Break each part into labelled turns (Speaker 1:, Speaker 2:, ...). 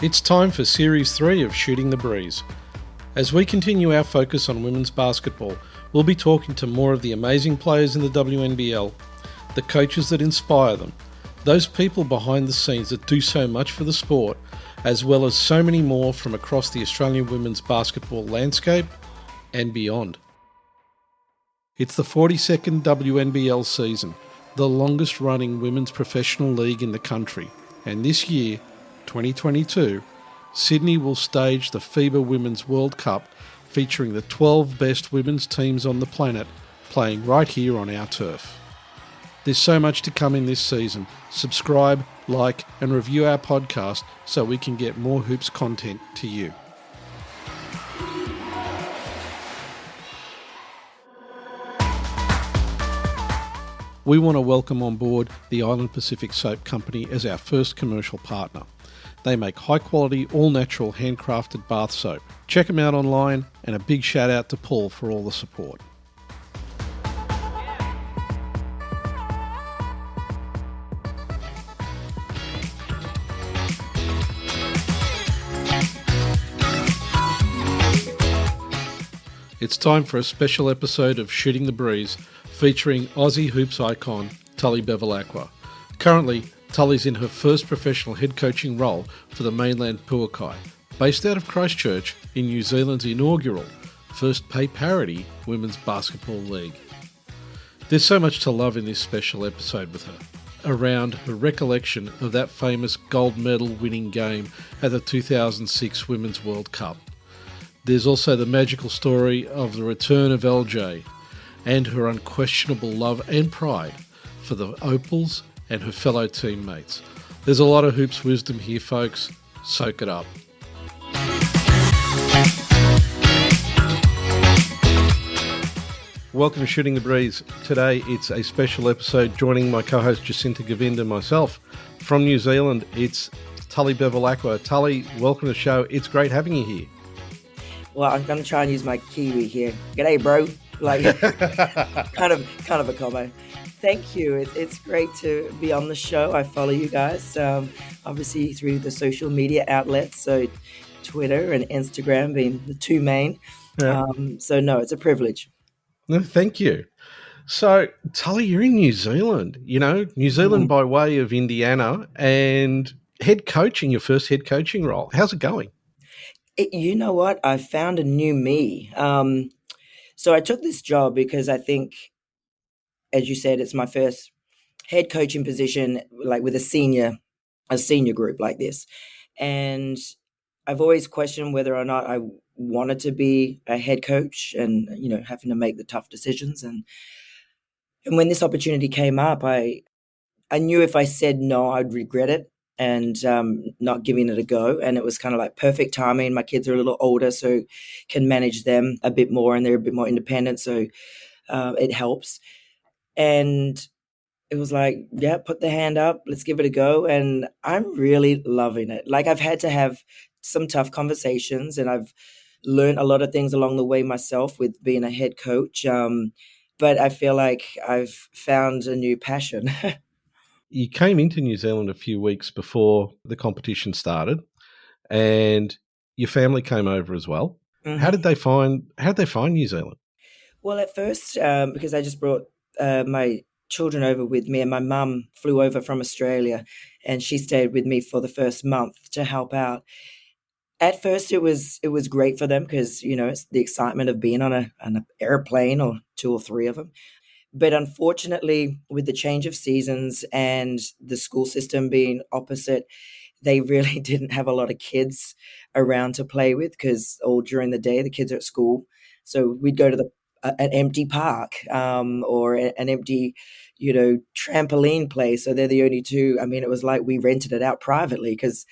Speaker 1: It's time for Series 3 of Shooting the Breeze. As we continue our focus on women's basketball, we'll be talking to more of the amazing players in the WNBL, the coaches that inspire them, those people behind the scenes that do so much for the sport, as well as so many more from across the Australian women's basketball landscape and beyond. It's the 42nd WNBL season, the longest running women's professional league in the country, and this year, 2022, Sydney will stage the FIBA Women's World Cup featuring the 12 best women's teams on the planet playing right here on our turf. There's so much to come in this season. Subscribe, like and review our podcast so we can get more hoops content to you. We want to welcome on board the Island Pacific Soap Company as our first commercial partner. They make high-quality, all-natural, handcrafted bath soap. Check them out online, and a big shout-out to Paul for all the support. It's time for a special episode of Shooting the Breeze, featuring Aussie hoops icon Tully Bevilaqua. Currently, Tully's in her first professional head coaching role for the Mainland Pouakai, based out of Christchurch in New Zealand's inaugural first pay parity women's basketball league. There's so much to love in this special episode with her, around her recollection of that famous gold medal winning game at the 2006 Women's World Cup. There's also the magical story of the return of LJ and her unquestionable love and pride for the Opals and her fellow teammates. There's a lot of hoops wisdom here, folks. Soak it up. Welcome to Shooting the Breeze. Today it's a special episode. Joining my co-host Jacinta Govind and myself from New Zealand, it's Tully Bevilaqua. Tully, welcome to the show. It's great having you here.
Speaker 2: Well, I'm going to try and use my Kiwi here. G'day, bro. Like, kind of a combo. Thank you. It's great to be on the show. I follow you guys, obviously through the social media outlets, so Twitter and Instagram being the two main. Yeah. It's a privilege.
Speaker 1: No, thank you. So, Tully, you're in New Zealand, New Zealand by way of Indiana, and your first head coaching role. How's it going?
Speaker 2: You know what? I found a new me. So I took this job because I think, as you said, it's my first head coaching position, like with a senior group like this. And I've always questioned whether or not I wanted to be a head coach and, having to make the tough decisions. And when this opportunity came up, I knew if I said no, I'd regret it and not giving it a go. And it was kind of like perfect timing. My kids are a little older, so can manage them a bit more, and they're a bit more independent. So it helps. And it was like, yeah, put the hand up, let's give it a go. And I'm really loving it. Like, I've had to have some tough conversations, and I've learned a lot of things along the way myself with being a head coach. But I feel like I've found a new passion.
Speaker 1: You came into New Zealand a few weeks before the competition started, and your family came over as well. Mm-hmm. How did they find New Zealand?
Speaker 2: Well, at first, because I just brought my children over with me, and my mum flew over from Australia, and she stayed with me for the first month to help out. At first, it was great for them because, it's the excitement of being on an airplane, or two or three of them. But unfortunately, with the change of seasons and the school system being opposite, they really didn't have a lot of kids around to play with, because all during the day, the kids are at school. So we'd go to an empty park or an empty, trampoline place. So they're the only two. I mean, it was like we rented it out privately because,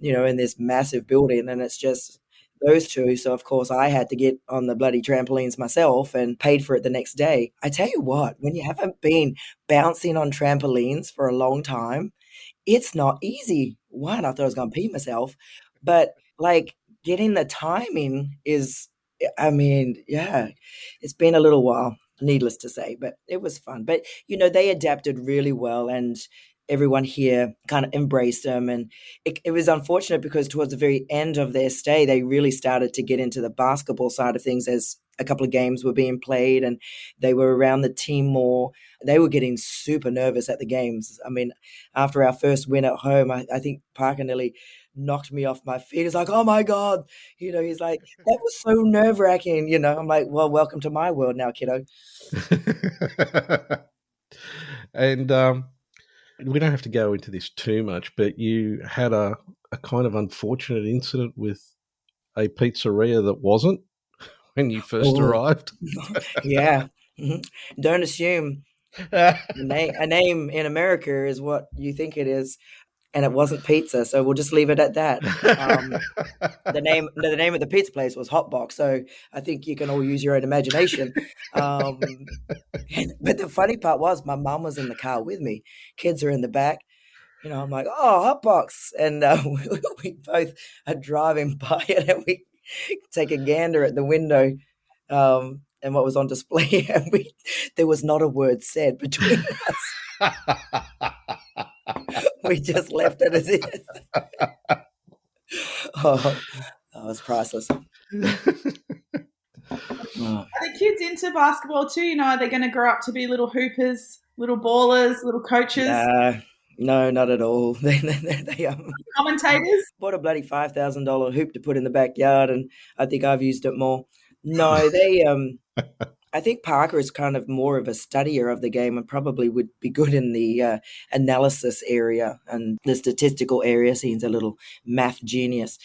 Speaker 2: in this massive building, and it's just those two. So, of course, I had to get on the bloody trampolines myself and paid for it the next day. I tell you what, when you haven't been bouncing on trampolines for a long time, it's not easy. One, I thought I was going to pee myself. But, like, getting the timing is, it's been a little while, needless to say, but it was fun. But, they adapted really well. And everyone here kind of embraced them. And it was unfortunate because towards the very end of their stay, they really started to get into the basketball side of things as a couple of games were being played and they were around the team more. They were getting super nervous at the games. I mean, after our first win at home, I think Parker nearly knocked me off my feet. He's like, oh my God. He's like, that was so nerve wracking. I'm like, well, welcome to my world now, kiddo.
Speaker 1: And we don't have to go into this too much, but you had a kind of unfortunate incident with a pizzeria that wasn't when you first
Speaker 2: Oh,
Speaker 1: arrived.
Speaker 2: yeah. Don't assume a name in America is what you think it is, and it wasn't pizza. So we'll just leave it at that. The name of the pizza place was Hotbox. So I think you can all use your own imagination. But the funny part was my mom was in the car with me. Kids are in the back. I'm like, oh, Hotbox. And we both are driving by it and we take a gander at the window and what was on display. And there was not a word said between us. We just left it as it. Oh, that was priceless.
Speaker 3: Are the kids into basketball too? Are they going to grow up to be little hoopers, little ballers, little coaches?
Speaker 2: No, not at all. They
Speaker 3: commentators?
Speaker 2: Bought a bloody $5,000 hoop to put in the backyard, and I think I've used it more. No, they. I think Parker is kind of more of a studier of the game and probably would be good in the analysis area and the statistical area. He's a little math genius.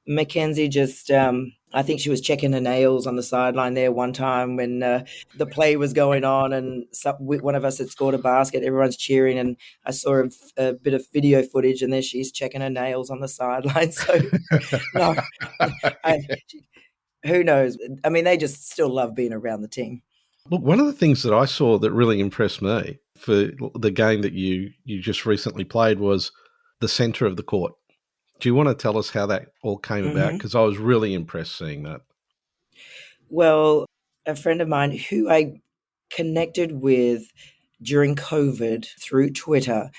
Speaker 2: Mackenzie just, I think she was checking her nails on the sideline there one time when the play was going on and one of us had scored a basket. Everyone's cheering, and I saw a bit of video footage, and there she's checking her nails on the sideline. So, no, who knows? I mean, they just still love being around the team.
Speaker 1: Look, one of the things that I saw that really impressed me for the game that you just recently played was the centre of the court. Do you want to tell us how that all came about? Because I was really impressed seeing that.
Speaker 2: Well, a friend of mine who I connected with during COVID through Twitter,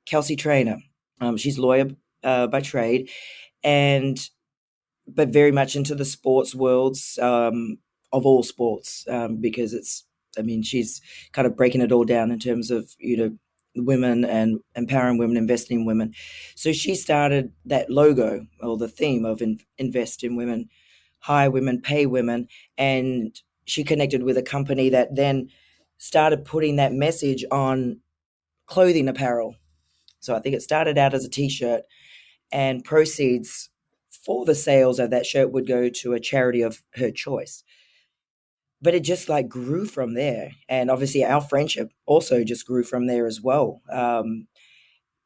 Speaker 2: Kelsey Trainer. She's a lawyer by trade, but very much into the sports worlds of all sports because she's kind of breaking it all down in terms of, women and empowering women, investing in women. So she started that logo or the theme of invest in women, hire women, pay women. And she connected with a company that then started putting that message on clothing apparel. So I think it started out as a t-shirt, and proceeds for the sales of that shirt would go to a charity of her choice. But it just grew from there. And obviously our friendship also just grew from there as well.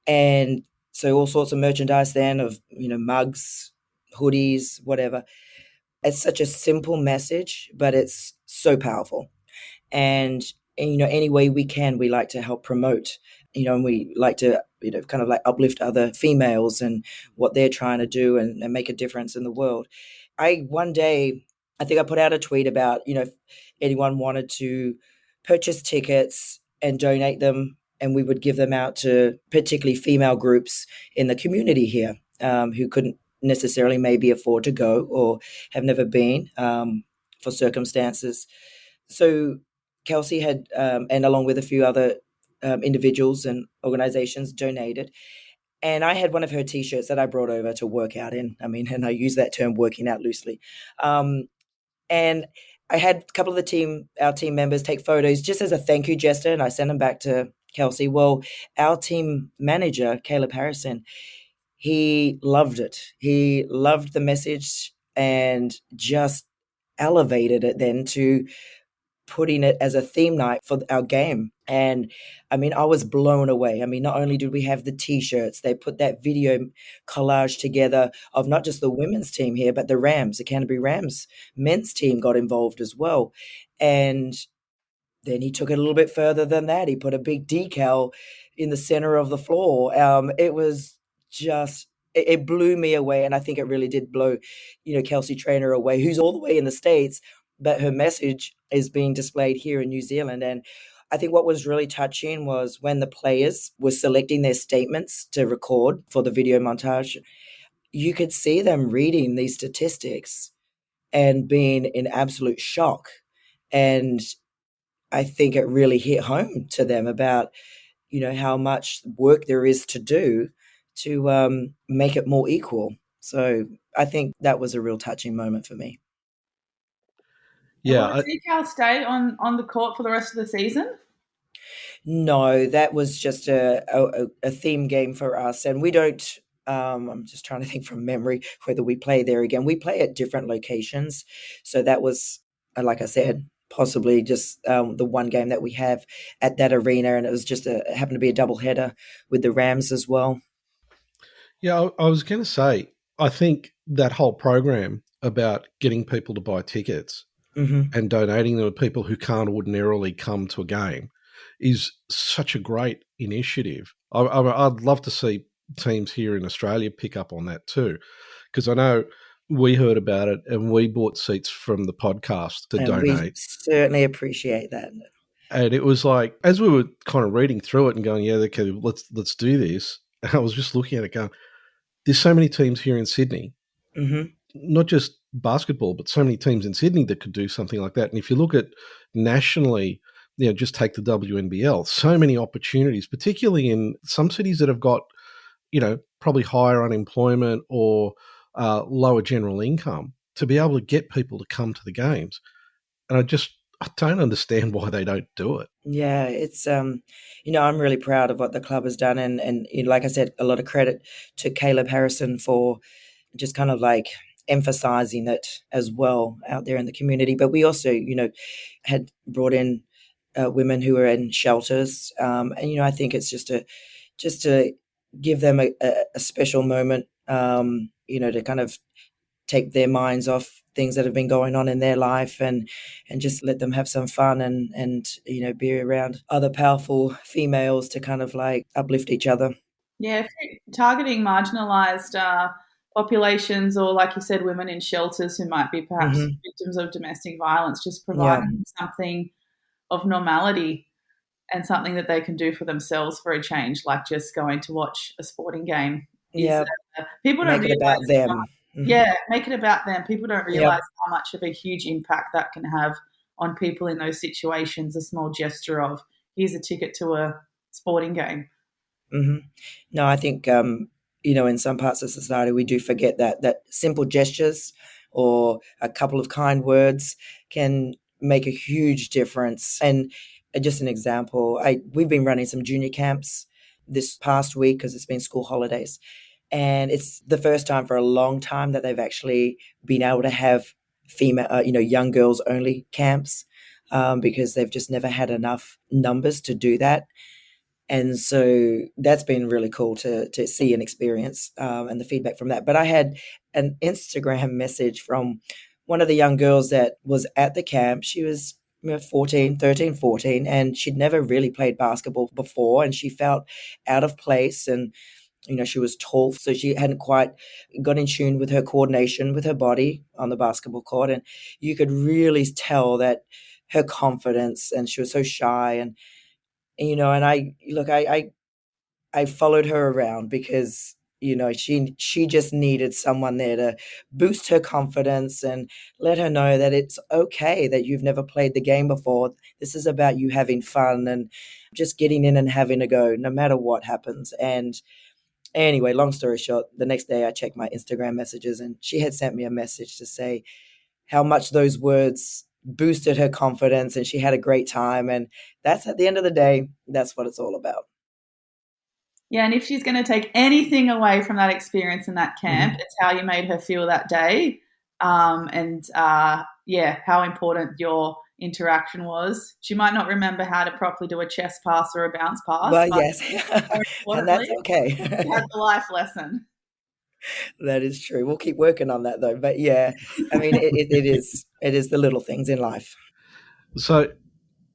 Speaker 2: And so all sorts of merchandise then of, mugs, hoodies, whatever. It's such a simple message, but it's so powerful. And any way we can, we like to help promote, and we like to, kind of uplift other females and what they're trying to do and make a difference in the world. One day, I think I put out a tweet about, if anyone wanted to purchase tickets and donate them, and we would give them out to particularly female groups in the community here who couldn't necessarily maybe afford to go or have never been for circumstances. So Kelsey had, and along with a few other individuals and organizations, donated. And I had one of her T-shirts that I brought over to work out in. And I use that term working out loosely. And I had a couple of our team members take photos just as a thank you gesture, and I sent them back to Kelsey. Well, our team manager, Caleb Harrison, he loved it. He loved the message and just elevated it then to putting it as a theme night for our game. And I was blown away. Not only did we have the T-shirts, they put that video collage together of not just the women's team here, but the Canterbury Rams men's team got involved as well. And then he took it a little bit further than that. He put a big decal in the center of the floor. It was just, it blew me away. And I think it really did blow, Kelsey Trainer away, who's all the way in the States, but her message is being displayed here in New Zealand. And I think what was really touching was when the players were selecting their statements to record for the video montage, you could see them reading these statistics and being in absolute shock. And I think it really hit home to them about, how much work there is to do to make it more equal. So I think that was a real touching moment for me.
Speaker 3: Will Tikal stay on the court for the rest of the season?
Speaker 2: No, that was just a theme game for us. And we don't, I'm just trying to think from memory whether we play there again. We play at different locations. So that was, like I said, possibly just the one game that we have at that arena. And it was just happened to be a doubleheader with the Rams as well.
Speaker 1: Yeah, I was going to say, I think that whole program about getting people to buy tickets and donating them to people who can't ordinarily come to a game is such a great initiative. I'd love to see teams here in Australia pick up on that too, because I know we heard about it and we bought seats from the podcast to donate.
Speaker 2: We certainly appreciate that.
Speaker 1: And it was like, as we were kind of reading through it and going, yeah, okay, let's do this. And I was just looking at it going, there's so many teams here in Sydney, not just basketball, but so many teams in Sydney that could do something like that. And if you look at nationally, just take the WNBL, so many opportunities, particularly in some cities that have got, probably higher unemployment or lower general income, to be able to get people to come to the games. And I don't understand why they don't do it.
Speaker 2: Yeah, it's, I'm really proud of what the club has done. And like I said, a lot of credit to Caleb Harrison for just kind of like emphasizing it as well out there in the community. But we also, had brought in women who were in shelters. And, I think it's just to give them a special moment, to kind of take their minds off things that have been going on in their life and just let them have some fun and be around other powerful females to kind of like uplift each other.
Speaker 3: Yeah, targeting marginalised populations or, like you said, women in shelters who might be perhaps victims of domestic violence, just providing something of normality and something that they can do for themselves for a change, like just going to watch a sporting game.
Speaker 2: Yeah,
Speaker 3: people don't
Speaker 2: make it about them.
Speaker 3: Yeah, make it about them. People don't realise how much of a huge impact that can have on people in those situations, a small gesture of, here's a ticket to a sporting game.
Speaker 2: No, I think, in some parts of society, we do forget that simple gestures or a couple of kind words can make a huge difference. And just an example, we've been running some junior camps this past week because it's been school holidays. And it's the first time for a long time that they've actually been able to have female, young girls only camps because they've just never had enough numbers to do that. And so that's been really cool to see and experience and the feedback from that. But I had an Instagram message from one of the young girls that was at the camp. She was 14, and she'd never really played basketball before. And she felt out of place and, she was tall, so she hadn't quite got in tune with her coordination with her body on the basketball court. And you could really tell that her confidence, and she was so shy. And I followed her around because, she just needed someone there to boost her confidence and let her know that it's okay that you've never played the game before. This is about you having fun and just getting in and having a go no matter what happens. And anyway, long story short, the next day I checked my Instagram messages and she had sent me a message to say how much those words boosted her confidence and she had a great time. And that's, at the end of the day, that's what it's all about.
Speaker 3: Yeah, and if she's going to take anything away from that experience in that camp, it's how you made her feel that day how important your interaction was. She might not remember how to properly do a chest pass or a bounce pass.
Speaker 2: Well, yes, and that's okay.
Speaker 3: That's the life lesson.
Speaker 2: That is true. We'll keep working on that though. But yeah, I mean, it is the little things in life.
Speaker 1: So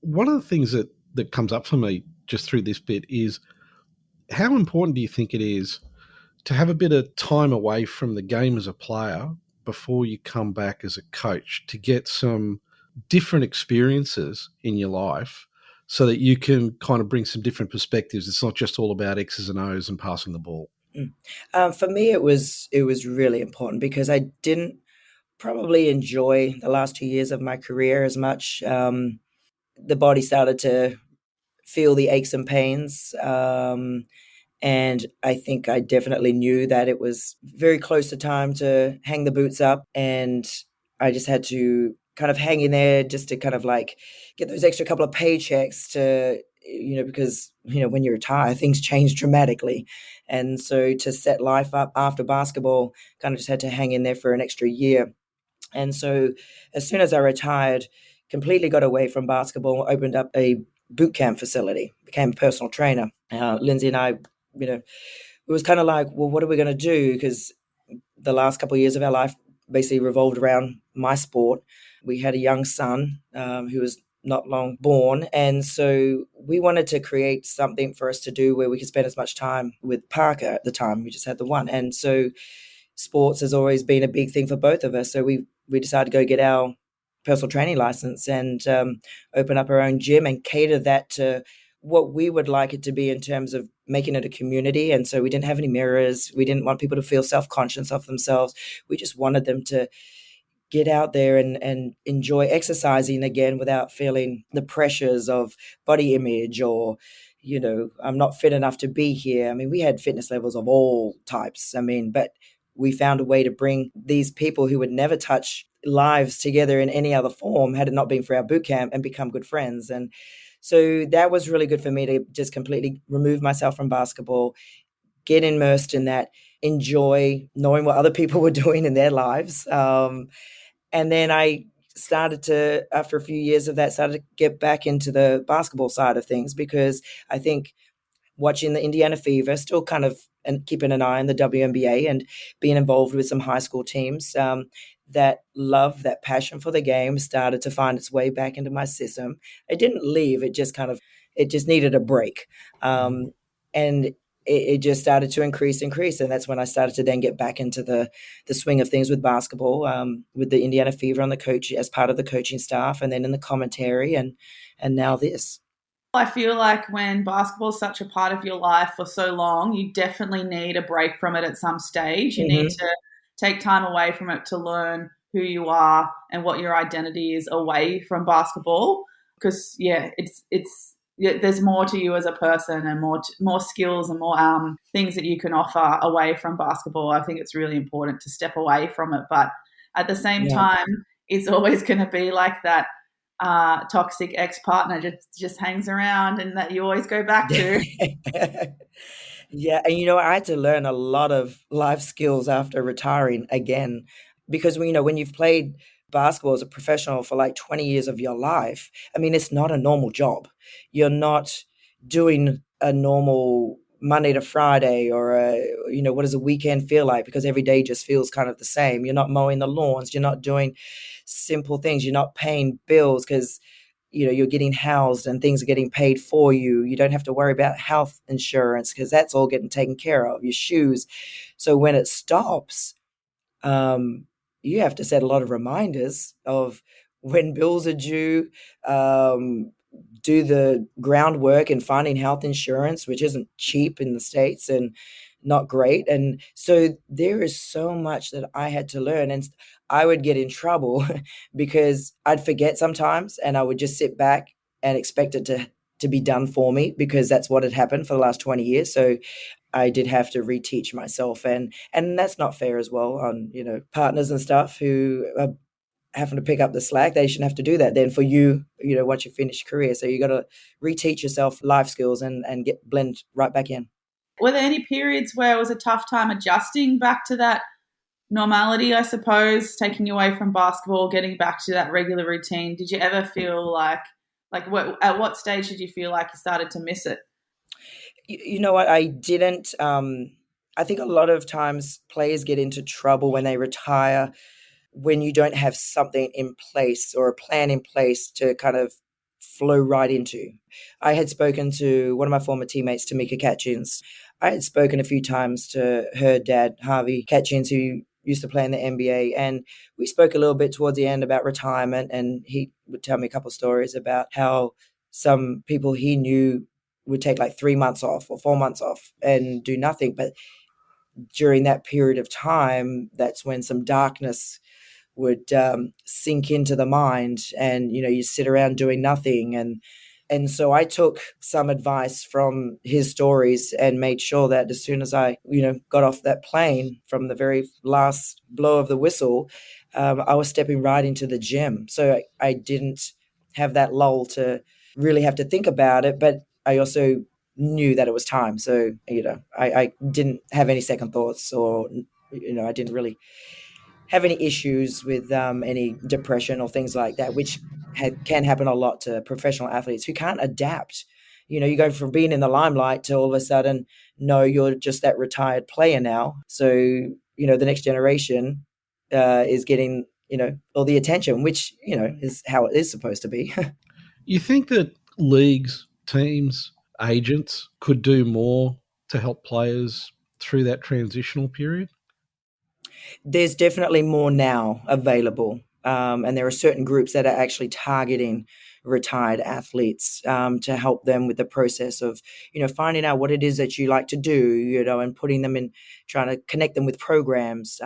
Speaker 1: one of the things that comes up for me just through this bit is, how important do you think it is to have a bit of time away from the game as a player before you come back as a coach, to get some different experiences in your life so that you can kind of bring some different perspectives. It's not just all about X's and O's and passing the ball.
Speaker 2: For me, it was really important because I didn't probably enjoy the last 2 years of my career as much. The body started to feel the aches and pains. And I think I definitely knew that it was very close to time to hang the boots up. And I just had to kind of hang in there just to kind of like get those extra couple of paychecks to, because, when you retire, things change dramatically. And so to set life up after basketball, kind of just had to hang in there for an extra year. And so as soon as I retired, completely got away from basketball, opened up a boot camp facility, became a personal trainer. Lindsay and I, it was kind of like, well, what are we going to do? Because the last couple of years of our life basically revolved around my sport. We had a young son who was not long born. And so we wanted to create something for us to do where we could spend as much time with Parker at the time. We just had the one. And so sports has always been a big thing for both of us. So we decided to go get our personal training license and open up our own gym and cater that to what we would like it to be in terms of making it a community. And so we didn't have any mirrors. We didn't want people to feel self-conscious of themselves. We just wanted them to get out there and enjoy exercising again without feeling the pressures of body image or, I'm not fit enough to be here. I mean, we had fitness levels of all types. But we found a way to bring these people who would never touch lives together in any other form had it not been for our boot camp and become good friends. And so that was really good for me to just completely remove myself from basketball, get immersed in that, enjoy knowing what other people were doing in their lives. And then I started to, after a few years of that, started to get back into the basketball side of things because I think watching the Indiana Fever, still kind of and keeping an eye on the WNBA and being involved with some high school teams, that love, that passion for the game started to find its way back into my system. It didn't leave. It just needed a break. And it just started to increase. And that's when I started to then get back into the swing of things with basketball, with the Indiana Fever on the coach as part of the coaching staff, and then in the commentary and now this.
Speaker 3: I feel like when basketball is such a part of your life for so long, you definitely need a break from it at some stage. You need to take time away from it to learn who you are and what your identity is away from basketball. Because there's more to you as a person and more skills and more things that you can offer away from basketball. I think it's really important to step away from it, but at the same time, it's always going to be like that. Toxic ex-partner just hangs around and that you always go back to.
Speaker 2: Yeah, and I had to learn a lot of life skills after retiring again, because when you've played basketball as a professional for like 20 years of your life, it's not a normal job. You're not doing a normal Monday to Friday or what does a weekend feel like, because every day just feels kind of the same. You're not mowing the lawns, you're not doing simple things, you're not paying bills because you're getting housed and things are getting paid for you. You don't have to worry about health insurance because that's all getting taken care of, your shoes. So when it stops, you have to set a lot of reminders of when bills are due, do the groundwork in finding health insurance, which isn't cheap in the States and not great. And so there is so much that I had to learn, and I would get in trouble because I'd forget sometimes and I would just sit back and expect it to be done for me, because that's what had happened for the last 20 years. So I did have to reteach myself, and that's not fair as well on, partners and stuff who are having to pick up the slack. They shouldn't have to do that then for you, once you finish your career. So you got to reteach yourself life skills and blend right back in.
Speaker 3: Were there any periods where it was a tough time adjusting back to that normality, I suppose, taking you away from basketball, getting back to that regular routine? Did you ever feel like at what stage did you feel like you started to miss it?
Speaker 2: You know what? I didn't. I think a lot of times players get into trouble when they retire, when you don't have something in place or a plan in place to kind of flow right into. I had spoken to one of my former teammates, Tamika Catchins. I had spoken a few times to her dad, Harvey Catchins, who used to play in the NBA. And we spoke a little bit towards the end about retirement, and he would tell me a couple of stories about how some people he knew would take like 3 months off or 4 months off and do nothing. But during that period of time, that's when some darkness would sink into the mind, and you sit around doing nothing. And so I took some advice from his stories and made sure that as soon as I got off that plane, from the very last blow of the whistle, I was stepping right into the gym. So I didn't have that lull to really have to think about it, but I also knew that it was time. So I didn't have any second thoughts, or I didn't really have any issues with any depression or things like that, which can happen a lot to professional athletes who can't adapt. You go from being in the limelight to all of a sudden, no, you're just that retired player now. So, the next generation is getting, all the attention, which, is how it is supposed to be.
Speaker 1: You think that leagues, teams, agents could do more to help players through that transitional period?
Speaker 2: There's definitely more now available. And there are certain groups that are actually targeting retired athletes to help them with the process of, finding out what it is that you like to do, and putting them in, trying to connect them with programs.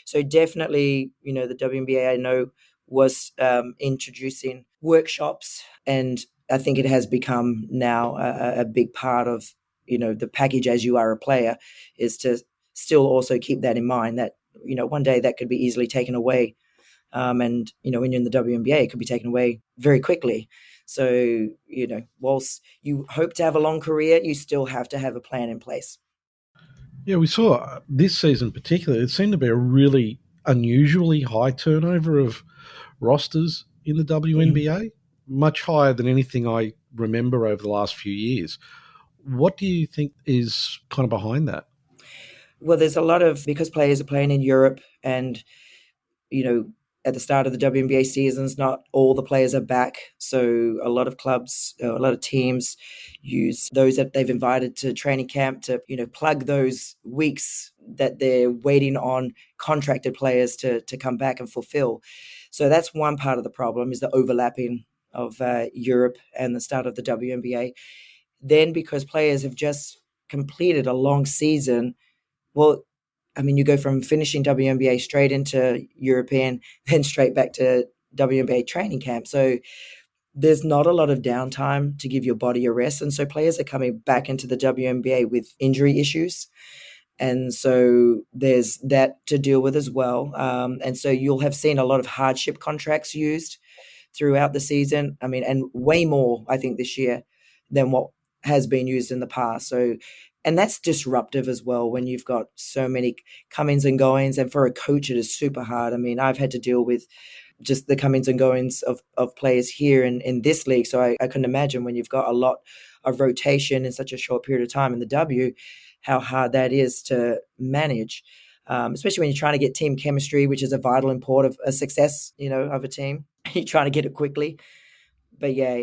Speaker 2: So definitely, the WNBA, I know, was introducing workshops, and I think it has become now a big part of, the package as you are a player, is to still also keep that in mind, that one day that could be easily taken away. And, when you're in the WNBA, it could be taken away very quickly. So, whilst you hope to have a long career, you still have to have a plan in place.
Speaker 1: Yeah, we saw this season particularly, it seemed to be a really unusually high turnover of rosters in the WNBA, much higher than anything I remember over the last few years. What do you think is kind of behind that?
Speaker 2: Well, there's a lot of, because players are playing in Europe, and, at the start of the WNBA seasons, not all the players are back. So a lot of clubs, a lot of teams use those that they've invited to training camp to, plug those weeks that they're waiting on contracted players to come back and fulfill. So that's one part of the problem, is the overlapping of Europe and the start of the WNBA. Then, because players have just completed a long season, well, I mean, you go from finishing WNBA straight into European, then straight back to WNBA training camp. So there's not a lot of downtime to give your body a rest. And so players are coming back into the WNBA with injury issues. And so there's that to deal with as well. And so you'll have seen a lot of hardship contracts used throughout the season. I mean, and way more, I think, this year than what has been used in the past. So, and that's disruptive as well when you've got so many comings and goings. And for a coach, it is super hard. I mean, I've had to deal with just the comings and goings of players here in this league. So I couldn't imagine, when you've got a lot of rotation in such a short period of time in the W, how hard that is to manage, especially when you're trying to get team chemistry, which is a vital part of a success, of a team. You're trying to get it quickly. But yeah,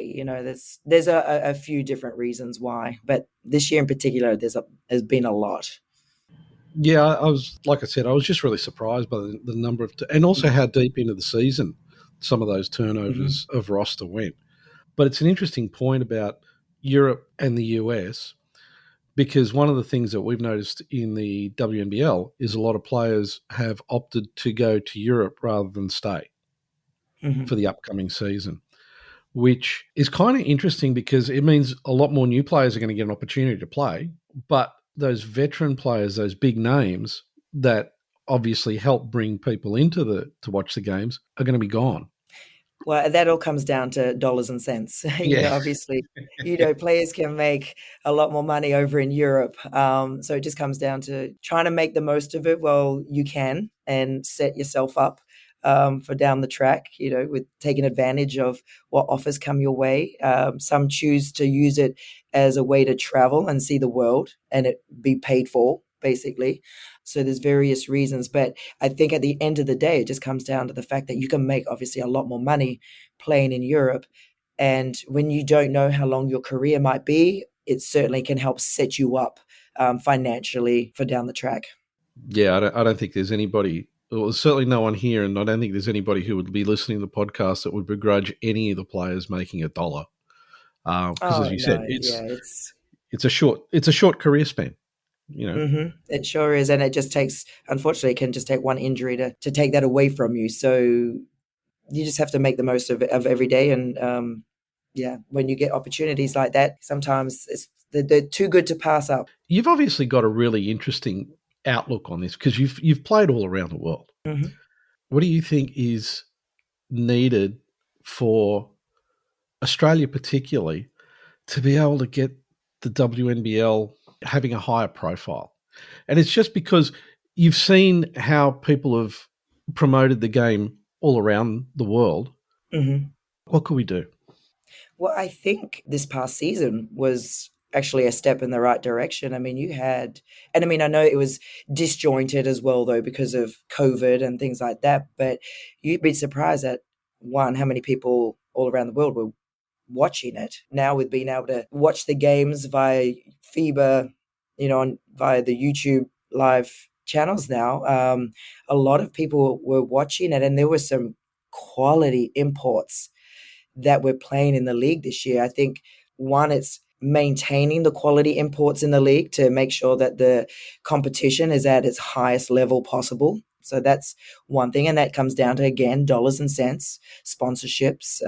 Speaker 2: there's a few different reasons why. But this year in particular, there's been a lot.
Speaker 1: Yeah, I was, like I said, I was just really surprised by the number of, and also how deep into the season some of those turnovers of roster went. But it's an interesting point about Europe and the US, because one of the things that we've noticed in the WNBL is a lot of players have opted to go to Europe rather than stay for the upcoming season, which is kind of interesting because it means a lot more new players are going to get an opportunity to play, but those veteran players, those big names that obviously help bring people into to watch the games, are going to be gone.
Speaker 2: Well, that all comes down to dollars and cents. Obviously, players can make a lot more money over in Europe. So it just comes down to trying to make the most of it while you can, and set yourself up for down the track, with taking advantage of what offers come your way. Some choose to use it as a way to travel and see the world, and it be paid for, basically. So there's various reasons. But I think at the end of the day, it just comes down to the fact that you can make, obviously, a lot more money playing in Europe. And when you don't know how long your career might be, it certainly can help set you up financially for down the track.
Speaker 1: Yeah, I don't think there's anybody, well, certainly no one here, and I don't think there's anybody who would be listening to the podcast that would begrudge any of the players making $1. Because as you said,
Speaker 2: no, yeah,
Speaker 1: it's a short career span.
Speaker 2: It sure is, and it just takes, unfortunately, it can just take one injury to take that away from you. So you just have to make the most of every day, and when you get opportunities like that, sometimes they're too good to pass up.
Speaker 1: You've obviously got a really interesting outlook on this because you've played all around the world.
Speaker 2: Mm-hmm.
Speaker 1: What do you think is needed for Australia, particularly, to be able to get the WNBL having a higher profile? And it's just because you've seen how people have promoted the game all around the world.
Speaker 2: Mm-hmm.
Speaker 1: What could we do?
Speaker 2: Well, I think this past season was actually a step in the right direction. I mean, I know it was disjointed as well, though, because of COVID and things like that. But you'd be surprised at, one, how many people all around the world were watching it. Now with being able to watch the games via FIBA, via the YouTube live channels now, a lot of people were watching it, and there were some quality imports that were playing in the league this year. I think, one, it's maintaining the quality imports in the league to make sure that the competition is at its highest level possible. So that's one thing. And that comes down to, again, dollars and cents, sponsorships.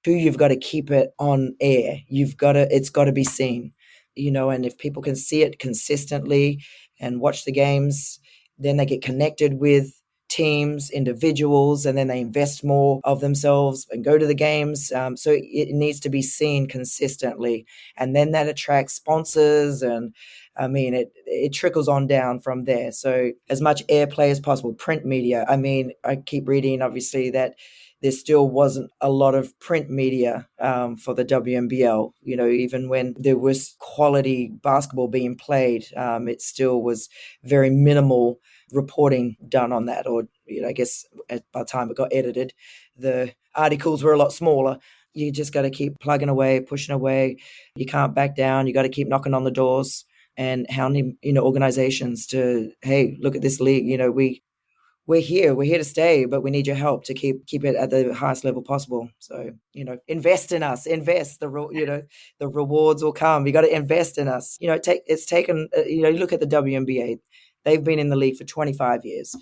Speaker 2: Two, you've got to keep it on air. It's got to be seen, and if people can see it consistently and watch the games, then they get connected with teams, individuals, and then they invest more of themselves and go to the games. So it needs to be seen consistently, and then that attracts sponsors, and I mean, it trickles on down from there. So as much airplay as possible, print media. I mean, I keep reading, obviously, that there still wasn't a lot of print media for the WNBL. Even when there was quality basketball being played, it still was very minimal reporting done on that. Or, I guess by the time it got edited, the articles were a lot smaller. You just got to keep plugging away, pushing away. You can't back down. You got to keep knocking on the doors and hounding, organizations to, hey, look at this league. We're here to stay, but we need your help to keep it at the highest level possible. So, invest in us, the rewards will come. You got to invest in us. It's taken, look at the WNBA. They've been in the league for 25 years,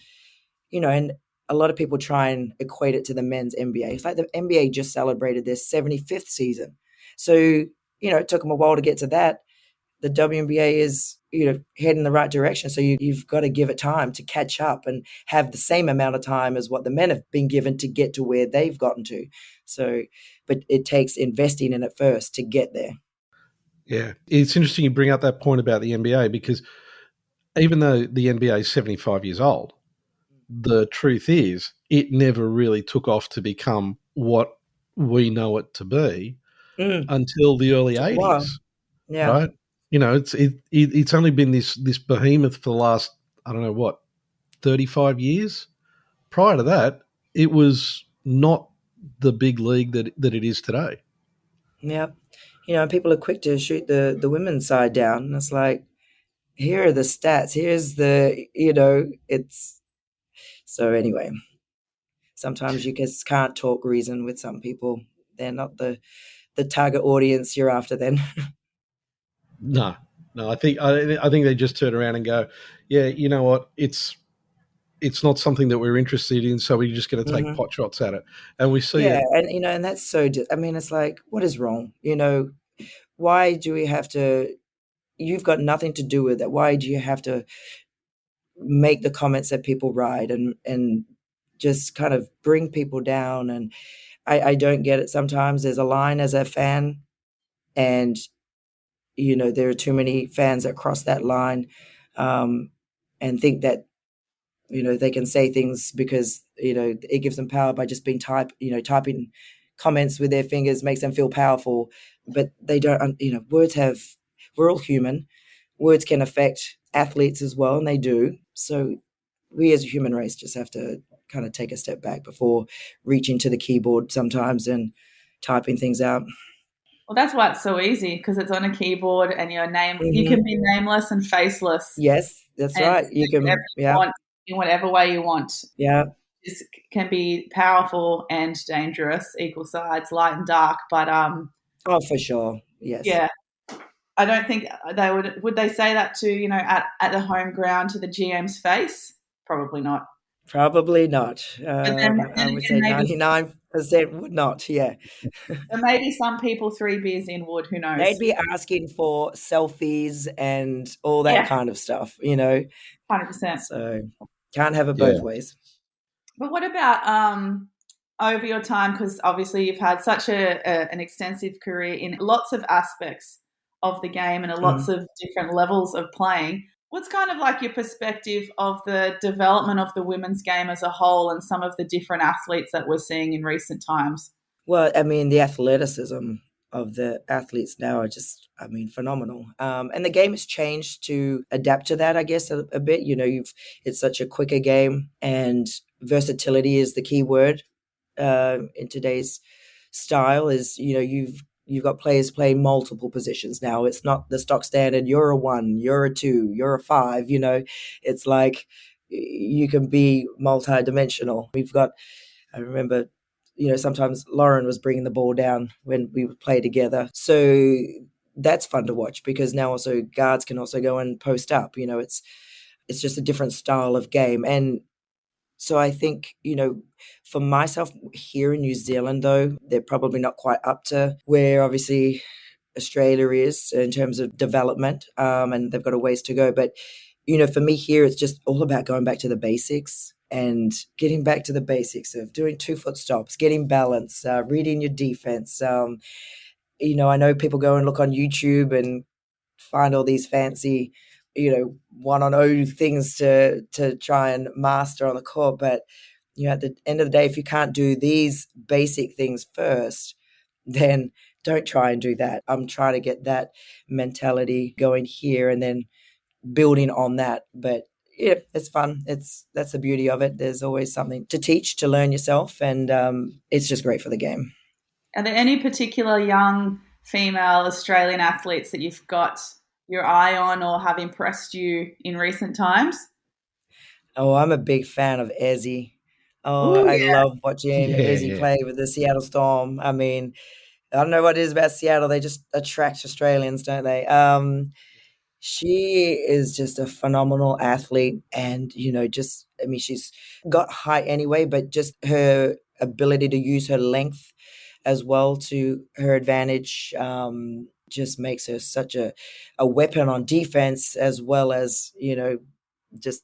Speaker 2: and a lot of people try and equate it to the men's NBA. It's like the NBA just celebrated their 75th season. So, it took them a while to get to that. The WNBA is, heading in the right direction. So you've got to give it time to catch up and have the same amount of time as what the men have been given to get to where they've gotten to. So, but it takes investing in it first to get there.
Speaker 1: Yeah. It's interesting you bring up that point about the NBA, because even though the NBA is 75 years old, the truth is it never really took off to become what we know it to be until the early 80s.
Speaker 2: Wow. Yeah.
Speaker 1: Right? It's only been this behemoth for the last, 35 years. Prior to that, it was not the big league that it is today.
Speaker 2: Yeah. People are quick to shoot the women's side down. And it's like, here are the stats. Here's it's so anyway. Sometimes you just can't talk reason with some people. They're not the target audience you're after then.
Speaker 1: No. I think they just turn around and go, yeah, you know what? It's not something that we're interested in, so we're just going to take pot shots at it. And we see it.
Speaker 2: And and that's so. It's like, what is wrong? Why do we have to? You've got nothing to do with it. Why do you have to make the comments that people write and just kind of bring people down? And I don't get it. Sometimes there's a line as a fan, and there are too many fans that cross that line and think that they can say things because it gives them power by just being typing comments with their fingers makes them feel powerful, but they don't. We're all human. Words can affect athletes as well, and they do. So we as a human race just have to kind of take a step back before reaching to the keyboard sometimes and typing things out.
Speaker 3: Well, that's why it's so easy, because it's on a keyboard and your name. Mm-hmm. You can be nameless and faceless.
Speaker 2: Yes, that's right. You can
Speaker 3: want in whatever way you want.
Speaker 2: Yeah,
Speaker 3: this can be powerful and dangerous, equal sides, light and dark. But
Speaker 2: Oh, for sure. Yes.
Speaker 3: Yeah. I don't think they would they say that to, at the home ground to the GM's face? Probably not.
Speaker 2: Probably not.
Speaker 3: But then
Speaker 2: I would
Speaker 3: again,
Speaker 2: say 99% would not. Yeah.
Speaker 3: maybe some people 3 beers in would, who
Speaker 2: They'd
Speaker 3: knows?
Speaker 2: be asking for selfies and all that
Speaker 3: Yeah,
Speaker 2: kind of stuff, you know?
Speaker 3: 100%.
Speaker 2: So can't have it
Speaker 1: Yeah.
Speaker 2: both ways.
Speaker 3: But what about over your time? Because obviously you've had such an extensive career in lots of aspects of the game and lots
Speaker 2: Mhm.
Speaker 3: of different levels of playing. What's kind of like your perspective of the development of the women's game as a whole and some of the different athletes that we're seeing in recent times?
Speaker 2: Well, I mean, the athleticism of the athletes now are just, I mean, phenomenal. And the game has changed to adapt to that, I guess, a bit. You know, it's such a quicker game, and versatility is the key word in today's style. Is you've got players playing multiple positions now. It's not the stock standard. You're a 1, you're a 2, you're a 5. You know, it's like you can be multi-dimensional. We've got. I remember, sometimes Lauren was bringing the ball down when we would play together. So that's fun to watch because now also guards can also go and post up. It's just a different style of game. And so I think, for myself here in New Zealand, though, they're probably not quite up to where obviously Australia is in terms of development, and they've got a ways to go. But, for me here, it's just all about going back to the basics and getting back to the basics of doing 2-foot stops, getting balance, reading your defense. I know people go and look on YouTube and find all these fancy, 1-on-0 things to try and master on the court. But, at the end of the day, if you can't do these basic things first, then don't try and do that. I'm trying to get that mentality going here and then building on that. But yeah, it's fun. That's the beauty of it. There's always something to teach, to learn yourself, and it's just great for the game.
Speaker 3: Are there any particular young female Australian athletes that you've got your eye on or have impressed you in recent times?
Speaker 2: Oh, I'm a big fan of Ezzy. Oh,
Speaker 3: Oh
Speaker 2: I
Speaker 3: yeah,
Speaker 2: love watching
Speaker 1: Yeah,
Speaker 2: Ezzy
Speaker 1: yeah.
Speaker 2: play with the Seattle Storm. I mean, I don't know what it is about Seattle. They just attract Australians, don't they? She is just a phenomenal athlete, and I mean, she's got height anyway, but just her ability to use her length as well to her advantage just makes her such a weapon on defense, as well as just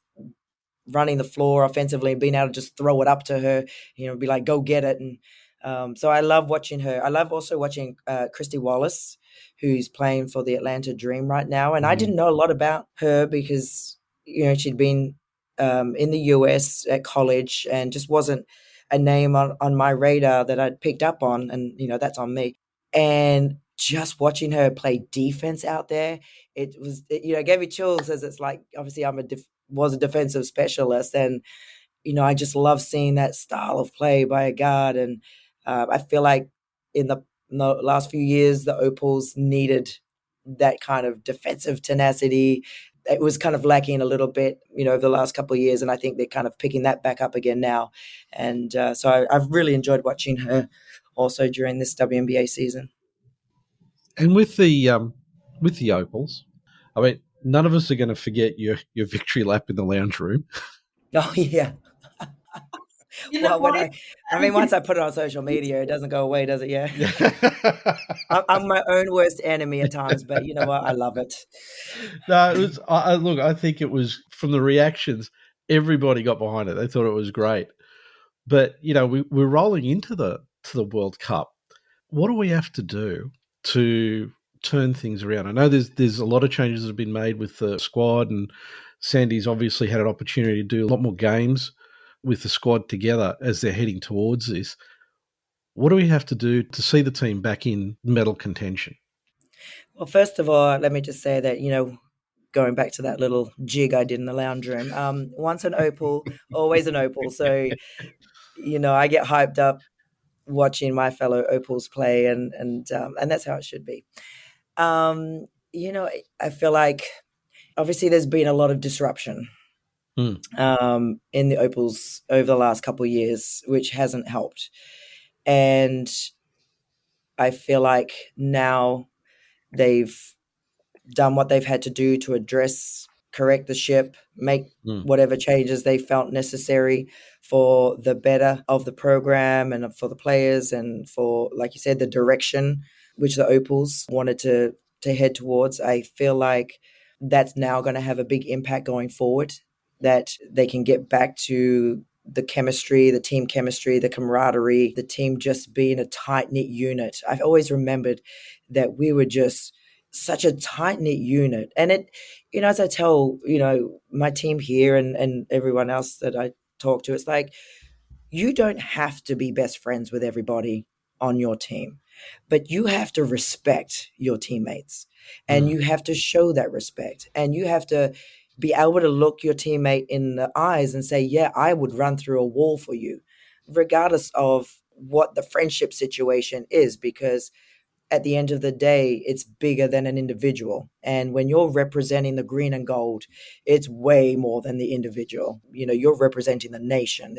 Speaker 2: running the floor offensively and being able to just throw it up to her, be like, go get it. And so I love watching her. I love also watching Christy Wallace, who's playing for the Atlanta Dream right now. And I didn't know a lot about her because, she'd been in the US at college and just wasn't a name on my radar that I'd picked up on. And, that's on me. And just watching her play defense out there, it gave me chills, as it's like, obviously was a defensive specialist, and I just love seeing that style of play by a guard. And I feel like in the last few years the Opals needed that kind of defensive tenacity. It was kind of lacking a little bit, over the last couple of years, and I think they're kind of picking that back up again now. And so I've really enjoyed watching her also during this WNBA season.
Speaker 1: And with the Opals, I mean, none of us are going to forget your victory lap in the lounge room.
Speaker 2: Oh yeah.
Speaker 3: in the
Speaker 2: Well,
Speaker 3: boys.
Speaker 2: once I put it on social media, it doesn't go away, does it? Yeah.
Speaker 1: Yeah.
Speaker 2: I'm my own worst enemy at times, but you know what? I love it.
Speaker 1: No, it was. Look, I think it was from the reactions. Everybody got behind it. They thought it was great. But we're rolling into the World Cup. What do we have to do to turn things around? I know there's a lot of changes that have been made with the squad, and Sandy's obviously had an opportunity to do a lot more games with the squad together as they're heading towards this. What do we have to do to see the team back in medal contention?
Speaker 2: Well, first of all, let me just say that, going back to that little jig I did in the lounge room, once an opal, always an opal. So, I get hyped up watching my fellow opals play, and that's how it should be. I feel like obviously there's been a lot of disruption in the opals over the last couple of years, which hasn't helped. And I feel like now they've done what they've had to do to correct the ship, make whatever changes they felt necessary for the better of the program and for the players and for, like you said, the direction which the Opals wanted to head towards. I feel like that's now going to have a big impact going forward, that they can get back to the chemistry, the team chemistry, the camaraderie, the team just being a tight-knit unit. I've always remembered that we were just such a tight-knit unit. And it, as I tell, my team here and everyone else that I talk to, it's like, you don't have to be best friends with everybody on your team, but you have to respect your teammates and you have to show that respect, and you have to be able to look your teammate in the eyes and say, yeah, I would run through a wall for you, regardless of what the friendship situation is, because at the end of the day, it's bigger than an individual. And when you're representing the green and gold, it's way more than the individual. You're representing the nation.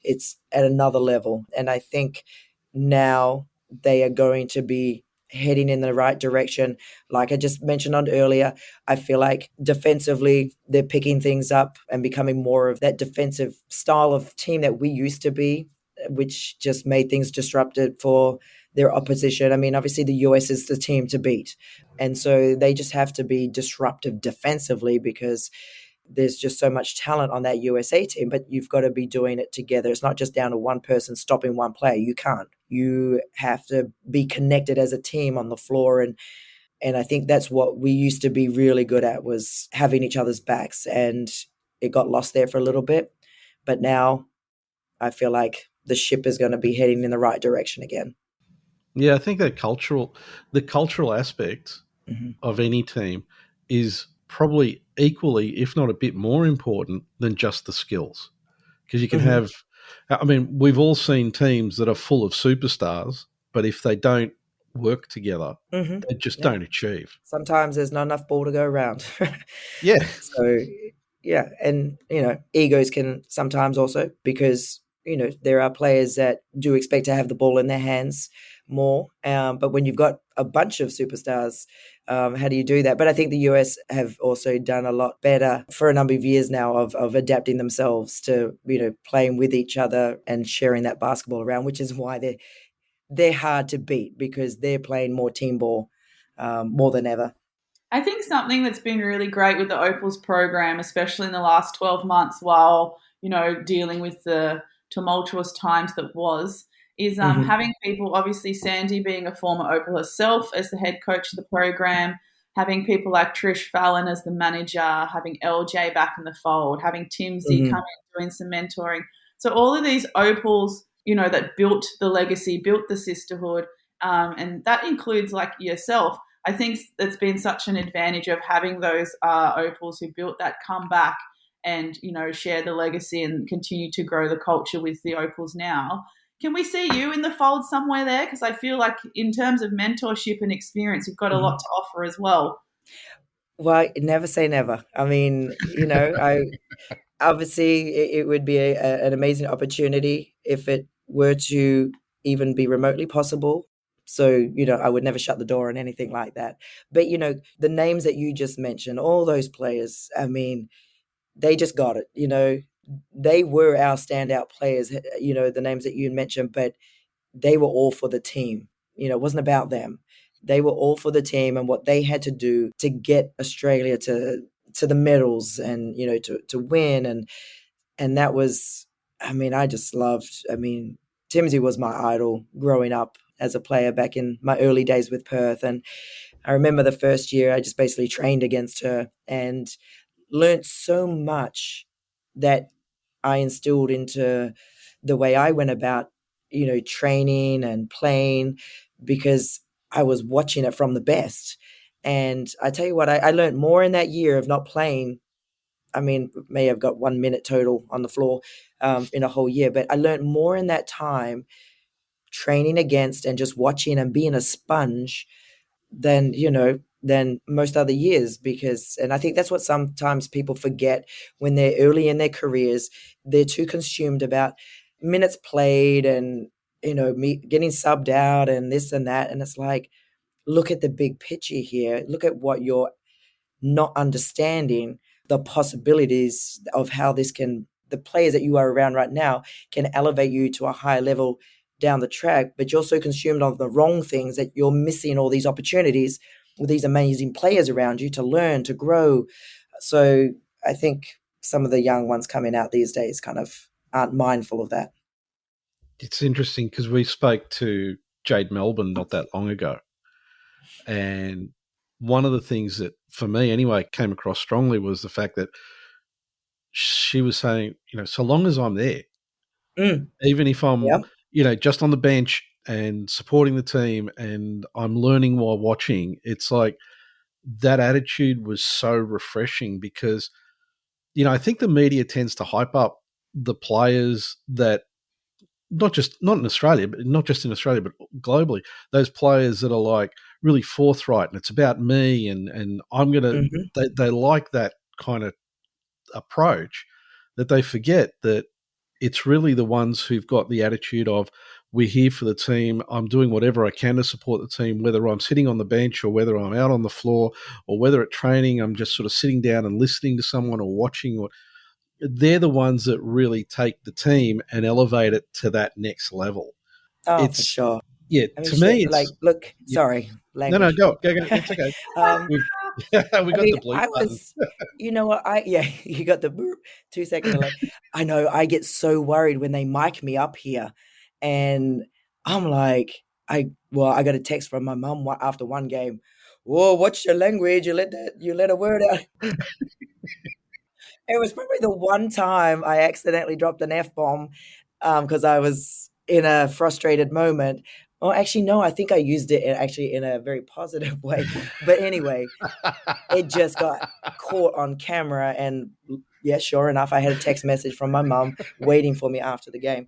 Speaker 2: It's at another level. And I think now they are going to be heading in the right direction. Like I just mentioned on earlier, I feel like defensively, they're picking things up and becoming more of that defensive style of team that we used to be, which just made things disrupted for their opposition. I mean, obviously the US is the team to beat. And so they just have to be disruptive defensively because there's just so much talent on that USA team, but you've got to be doing it together. It's not just down to one person stopping one player. You can't. You have to be connected as a team on the floor. And I think that's what we used to be really good at, was having each other's backs. And it got lost there for a little bit. But now I feel like the ship is going to be heading in the right direction again.
Speaker 1: Yeah, I think the cultural aspect of any team is probably equally, if not a bit more important than just the skills. Because you can have, we've all seen teams that are full of superstars, but if they don't work together, they just don't achieve.
Speaker 2: Sometimes there's not enough ball to go around.
Speaker 1: Yeah.
Speaker 2: So, yeah. And, egos can sometimes also, because, there are players that do expect to have the ball in their hands more. But when you've got a bunch of superstars, how do you do that? But I think the US have also done a lot better for a number of years now of adapting themselves to, playing with each other and sharing that basketball around, which is why they're hard to beat, because they're playing more team ball more than ever.
Speaker 3: I think something that's been really great with the Opals program, especially in the last 12 months while, dealing with the tumultuous times that was, is having people, obviously Sandy being a former Opal herself as the head coach of the program, having people like Trish Fallon as the manager, having LJ back in the fold, having Timsy come in doing some mentoring. So all of these Opals, that built the legacy, built the sisterhood, and that includes like yourself. I think it's been such an advantage of having those Opals who built that come back and, share the legacy and continue to grow the culture with the Opals now. Can we see you in the fold somewhere there? Because I feel like in terms of mentorship and experience, you've got a lot to offer as well.
Speaker 2: Well, never say never. I mean, obviously it would be an amazing opportunity if it were to even be remotely possible. So, I would never shut the door on anything like that. But, the names that you just mentioned, all those players, I mean, they just got it. They were our standout players, the names that you mentioned, but they were all for the team. It wasn't about them. They were all for the team and what they had to do to get Australia to the medals and, to win. And that was, I just loved, Timsy was my idol growing up as a player back in my early days with Perth. And I remember the first year I just basically trained against her and learned so much that I instilled into the way I went about, training and playing, because I was watching it from the best. And I tell you what, I learned more in that year of not playing. May have got 1 minute total on the floor in a whole year, but I learned more in that time training against and just watching and being a sponge than most other years, and I think that's what sometimes people forget when they're early in their careers. They're too consumed about minutes played, and me getting subbed out and this and that. And it's like, look at the big picture here. Look at what you're not understanding, the possibilities of how the players that you are around right now can elevate you to a higher level down the track, but you're so consumed on the wrong things that you're missing all these opportunities with these amazing players around you to learn, to grow. So I think some of the young ones coming out these days kind of aren't mindful of that.
Speaker 1: It's interesting because we spoke to Jade Melbourne not that long ago. And one of the things that, for me anyway, came across strongly was the fact that she was saying, so long as I'm there, even if I'm, just on the bench and supporting the team and I'm learning while watching, it's like that attitude was so refreshing because, I think the media tends to hype up the players that not in Australia, but not just in Australia, but globally, those players that are like really forthright and it's about me and I'm going to, they like that kind of approach that they forget that it's really the ones who've got the attitude of we're here for the team. I'm doing whatever I can to support the team, whether I'm sitting on the bench or whether I'm out on the floor or whether at training, I'm just sort of sitting down and listening to someone or watching. They're the ones that really take the team and elevate it to that next level.
Speaker 2: Oh, for sure.
Speaker 1: Yeah, to me, it's
Speaker 2: like, look, sorry, language.
Speaker 1: No, go. It's okay. We got the bleep button.
Speaker 2: You know what? You got the boop, 2 second delay. I know. I get so worried when they mic me up here, and I'm like, I got a text from my mum after one game. Whoa, what's your language? You let a word out. It was probably the one time I accidentally dropped an F-bomb because I was in a frustrated moment. Well, actually, no, I think I used it in a very positive way. But anyway, it just got caught on camera. And yeah, sure enough, I had a text message from my mum waiting for me after the game.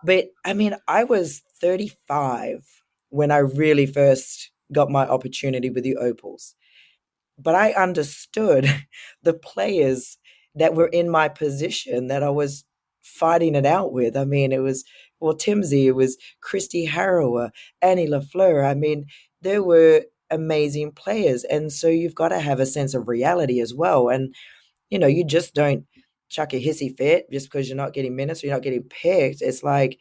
Speaker 2: But I mean, I was 35 when I really first got my opportunity with the Opals. But I understood the players that were in my position that I was fighting it out with. I mean, it was, Timsy, it was Christy Harrower, Annie Lafleur. I mean, there were amazing players. And so you've got to have a sense of reality as well. And, you just don't chuck a hissy fit just because you're not getting minutes or you're not getting picked. It's like,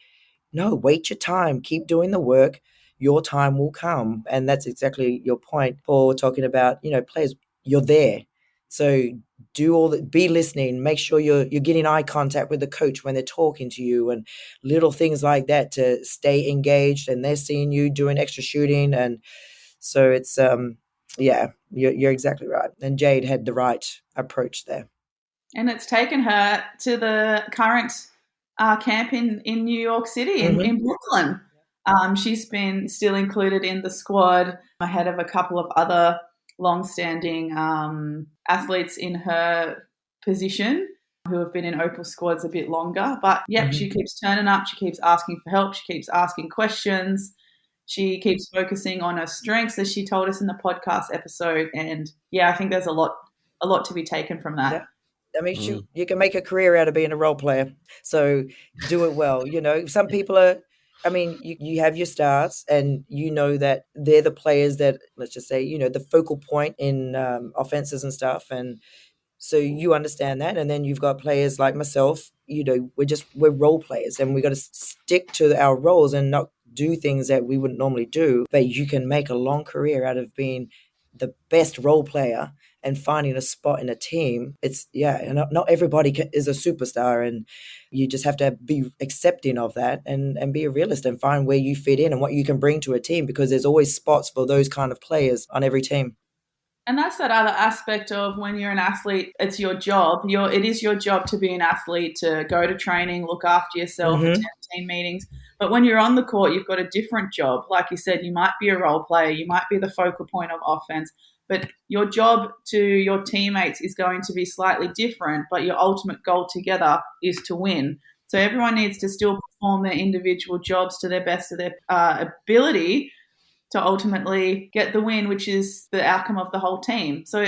Speaker 2: no, wait your time, keep doing the work. Your time will come. And that's exactly your point, Paul, talking about, players, you're there. So be listening, make sure you're getting eye contact with the coach when they're talking to you and little things like that to stay engaged and they're seeing you doing extra shooting. And so it's, you're exactly right. And Jade had the right approach there.
Speaker 3: And it's taken her to the current camp in New York City, in Brooklyn. She's been still included in the squad ahead of a couple of other long-standing athletes in her position who have been in Opal squads a bit longer. But, she keeps turning up. She keeps asking for help. She keeps asking questions. She keeps focusing on her strengths, as she told us in the podcast episode. And, I think there's a lot to be taken from that.
Speaker 2: Yeah. I mean, you can make a career out of being a role player. So do it well. Some people are, you have your stars and that they're the players that, let's just say, the focal point in offenses and stuff. And so you understand that. And then you've got players like myself, we're role players and we got to stick to our roles and not do things that we wouldn't normally do. But you can make a long career out of being the best role player and finding a spot in a team. It's, and not everybody is a superstar, and you just have to be accepting of that and be a realist and find where you fit in and what you can bring to a team, because there's always spots for those kind of players on every team.
Speaker 3: And that's that other aspect of when you're an athlete, it's your job. It is your job to be an athlete, to go to training, look after yourself, attend team meetings. But when you're on the court, you've got a different job. Like you said, you might be a role player, you might be the focal point of offense, but your job to your teammates is going to be slightly different, but your ultimate goal together is to win. So everyone needs to still perform their individual jobs to their best of their ability to ultimately get the win, which is the outcome of the whole team. So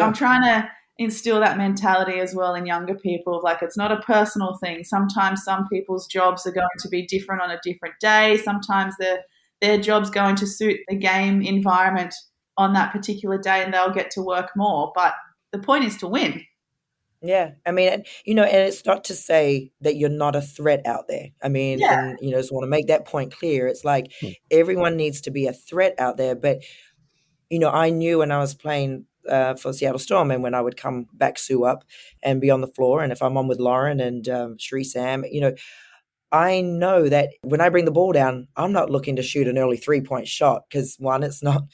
Speaker 3: I'm trying to instill that mentality as well in younger people. Like, it's not a personal thing. Sometimes some people's jobs are going to be different on a different day. Sometimes their job's going to suit the game environment on that particular day, and they'll get to work more. But the point is to win.
Speaker 2: Yeah, I mean, and it's not to say that you're not a threat out there. I mean,
Speaker 3: Yeah.
Speaker 2: and just want to make that point clear. It's like everyone needs to be a threat out there. But I knew when I was playing for Seattle Storm, and when I would come back Sue up and be on the floor, and if I'm on with Lauren and Sri Sam, I know that when I bring the ball down, I'm not looking to shoot an early 3-point shot because, one, it's not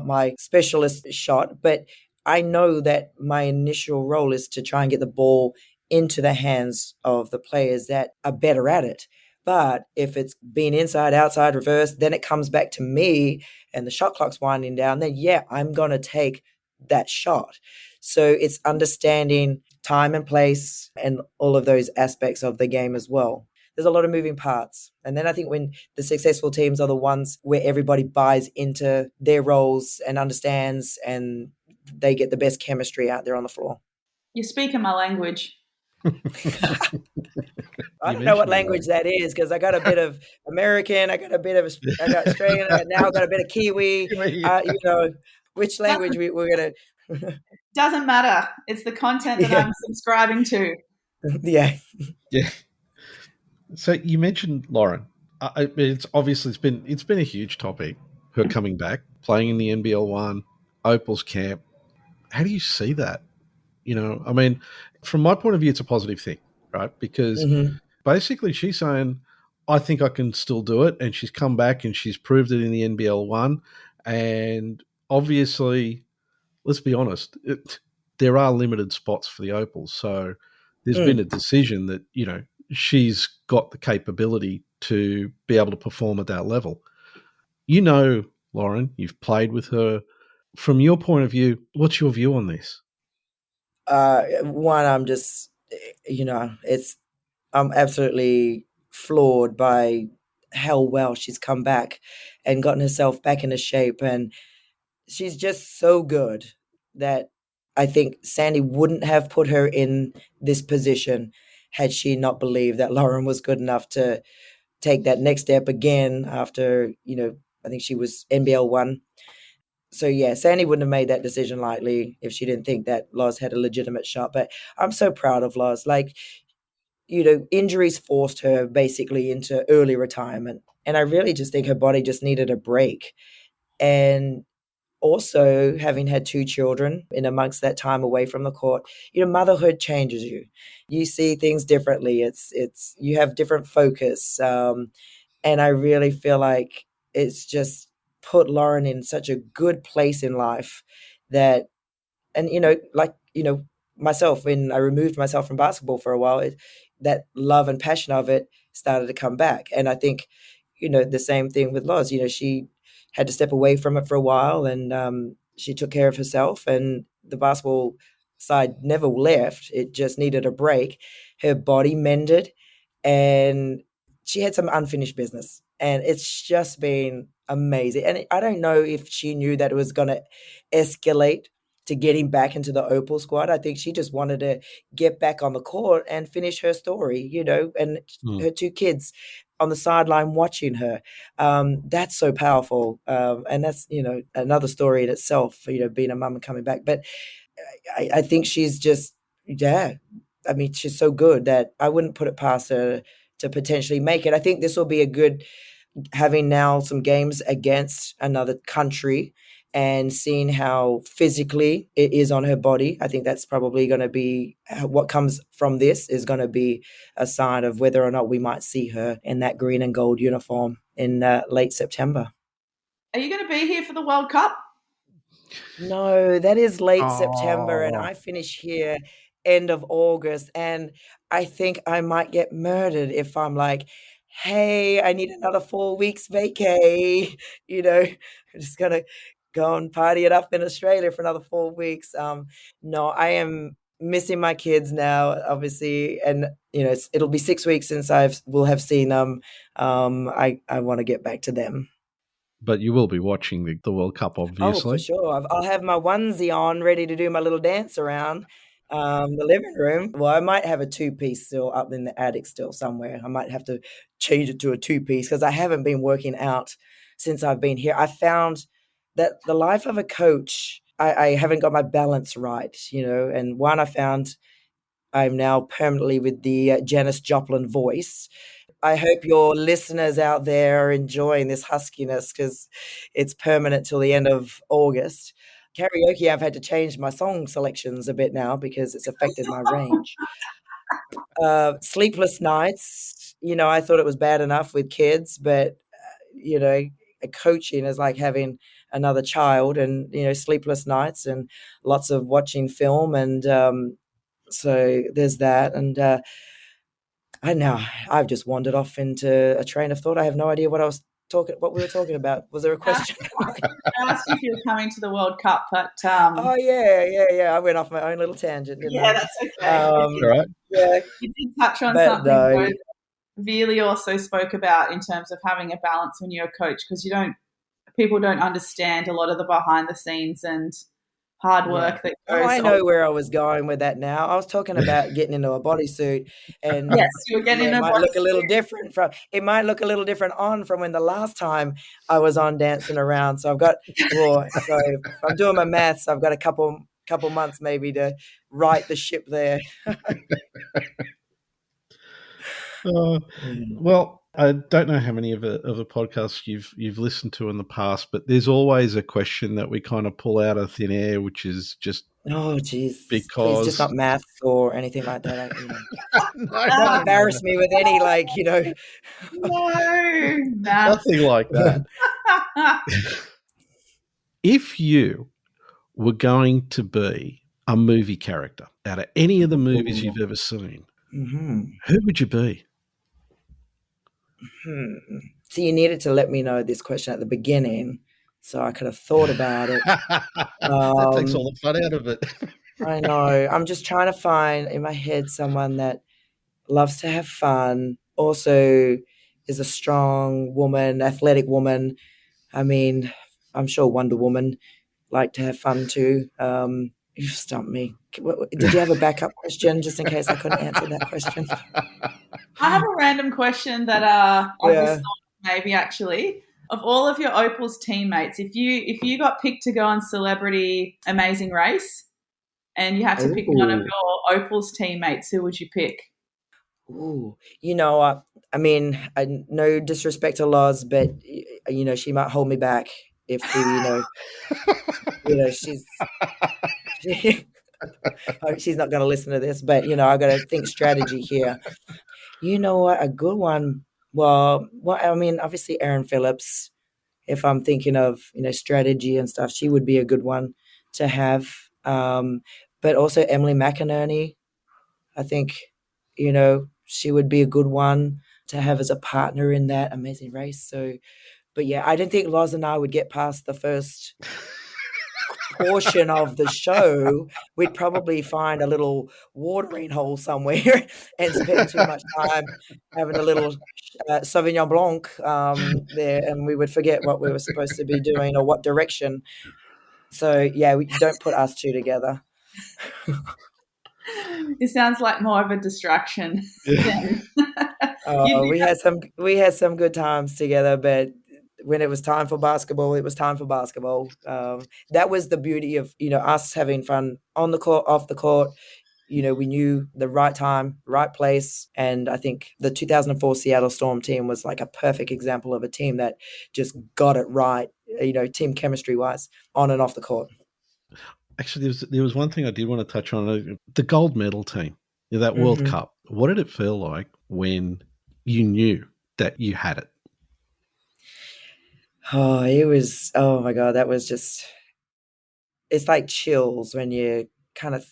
Speaker 2: my specialist shot, but I know that my initial role is to try and get the ball into the hands of the players that are better at it. But if it's been inside, outside, reverse, then it comes back to me and the shot clock's winding down, then I'm going to take that shot. So it's understanding time and place and all of those aspects of the game as well. There's a lot of moving parts. And then I think when the successful teams are the ones where everybody buys into their roles and understands, and they get the best chemistry out there on the floor.
Speaker 3: You're speaking my language.
Speaker 2: I don't know what language that is, because I got a bit of American, I got Australian, now I got a bit of Kiwi. Which language we're going to...
Speaker 3: Doesn't matter. It's the content that I'm subscribing to.
Speaker 2: Yeah.
Speaker 1: So you mentioned Lauren. It's obviously it's been a huge topic. Her coming back, playing in the NBL 1, Opals camp. How do you see that? I mean, from my point of view, it's a positive thing, right? Because basically she's saying, I think I can still do it. And she's come back and she's proved it in the NBL 1. And obviously, let's be honest, there are limited spots for the Opals. So there's been a decision that, she's got the capability to be able to perform at that level. Lauren, you've played with her. From your point of view, what's your view on this?
Speaker 2: One, I'm just, I'm absolutely floored by how well she's come back and gotten herself back into shape. And she's just so good that I think Sandy wouldn't have put her in this position had she not believed that Lauren was good enough to take that next step again after, I think she was NBL 1. So, Sandy wouldn't have made that decision lightly if she didn't think that Loz had a legitimate shot. But I'm so proud of Loz. Like, injuries forced her basically into early retirement. And I really just think her body just needed a break. And also, having had 2 children in amongst that time away from the court, motherhood changes you. You see things differently. It's you have different focus. And I really feel like it's just put Lauren in such a good place in life that, and myself, when I removed myself from basketball for a while, that love and passion of it started to come back. And I think, the same thing with Loz. She had to step away from it for a while, and she took care of herself, and the basketball side never left. It just needed a break. Her body mended, and she had some unfinished business, and it's just been amazing. And I don't know if she knew that it was going to escalate to getting back into the Opal squad. I think she just wanted to get back on the court and finish her story, and her 2 kids on the sideline watching her. That's so powerful. And that's, another story in itself, being a mum and coming back. But I think she's just, I mean, she's so good that I wouldn't put it past her to potentially make it. I think this will be a good, having now some games against another country and seeing how physically it is on her body. I think that's probably going to be what comes from this, is going to be a sign of whether or not we might see her in that green and gold uniform in late September.
Speaker 3: Are you going to be here for the World Cup?
Speaker 2: No, that is late September, and I finish here end of August. And I think I might get murdered if I'm like, hey, I need another 4 weeks vacay. I'm just going to go and party it up in Australia for another 4 weeks. No, I am missing my kids now, obviously. And, it'll be 6 weeks since will have seen them. I want to get back to them.
Speaker 1: But you will be watching the World Cup, obviously.
Speaker 2: Oh, for sure. I'll have my onesie on, ready to do my little dance around. The living room. Well, I might have a two-piece still up in the attic still somewhere. I might have to change it to a two-piece because I haven't been working out since I've been here. I found that the life of a coach, I haven't got my balance right, and one I found I'm now permanently with the Janis Joplin voice. I hope your listeners out there are enjoying this huskiness because it's permanent till the end of August. Karaoke, I've had to change my song selections a bit now because it's affected my range. Sleepless nights, I thought it was bad enough with kids, but, coaching is like having another child and, sleepless nights and lots of watching film. And so there's that. And I've just wandered off into a train of thought. I have no idea what we were talking about. Was there a question?
Speaker 3: I asked you if you were coming to the World Cup, but
Speaker 2: oh yeah. I went off my own little tangent, didn't I?
Speaker 3: That's okay.
Speaker 1: Right.
Speaker 2: Yeah,
Speaker 3: you did touch on
Speaker 2: but
Speaker 3: something
Speaker 2: no.
Speaker 3: that Veely also spoke about in terms of having a balance when you're a coach, because people don't understand a lot of the behind the scenes and hard work that goes
Speaker 2: I know where I was going with that now. I was talking about getting into a bodysuit, and
Speaker 3: yes, you're getting
Speaker 2: it might look a little different from when the last time I was on dancing around. So so if I'm doing my maths, I've got a couple months maybe to right the ship there.
Speaker 1: Well, I don't know how many of the podcasts you've listened to in the past, but there's always a question that we kind of pull out of thin air, which is just
Speaker 2: geez,
Speaker 1: because
Speaker 2: please, just not maths or anything like that.
Speaker 1: Don't
Speaker 2: embarrass me with any
Speaker 3: No,
Speaker 1: nothing like that. If you were going to be a movie character out of any of the movies you've ever seen, who would you be?
Speaker 2: So you needed to let me know this question at the beginning so I could have thought about it.
Speaker 1: That takes all the fun out of it.
Speaker 2: I know. I'm just trying to find in my head someone that loves to have fun, also is a strong woman, athletic woman. I mean, I'm sure Wonder Woman liked to have fun too. You've stumped me. Did you have a backup question just in case I couldn't answer that question?
Speaker 3: I have a random question that I've just thought maybe actually. Of all of your Opals teammates, if you got picked to go on Celebrity Amazing Race and you had to pick one of your Opals teammates, who would you pick?
Speaker 2: Ooh, I mean, no disrespect to Loz, but she might hold me back if she's not going to listen to this, but I got to think strategy here. You know what? A good one. Well, I mean, obviously Erin Phillips. If I'm thinking of strategy and stuff, she would be a good one to have. But also Emily McInerney. I think she would be a good one to have as a partner in that amazing race. So, but yeah, I don't think Loz and I would get past the first portion of the show. We'd probably find a little watering hole somewhere and spend too much time having a little Sauvignon Blanc there, and we would forget what we were supposed to be doing or what direction. So yeah, don't put us two together.
Speaker 3: It sounds like more of a distraction.
Speaker 2: We had some good times together, but when it was time for basketball, it was time for basketball. That was the beauty of us having fun on the court, off the court. We knew the right time, right place, and I think the 2004 Seattle Storm team was like a perfect example of a team that just got it right. Team chemistry wise, on and off the court.
Speaker 1: Actually, there was one thing I did want to touch on: the gold medal team, that World Cup. What did it feel like when you knew that you had it?
Speaker 2: Oh, it was, oh my God, that was just, it's like chills when you kind of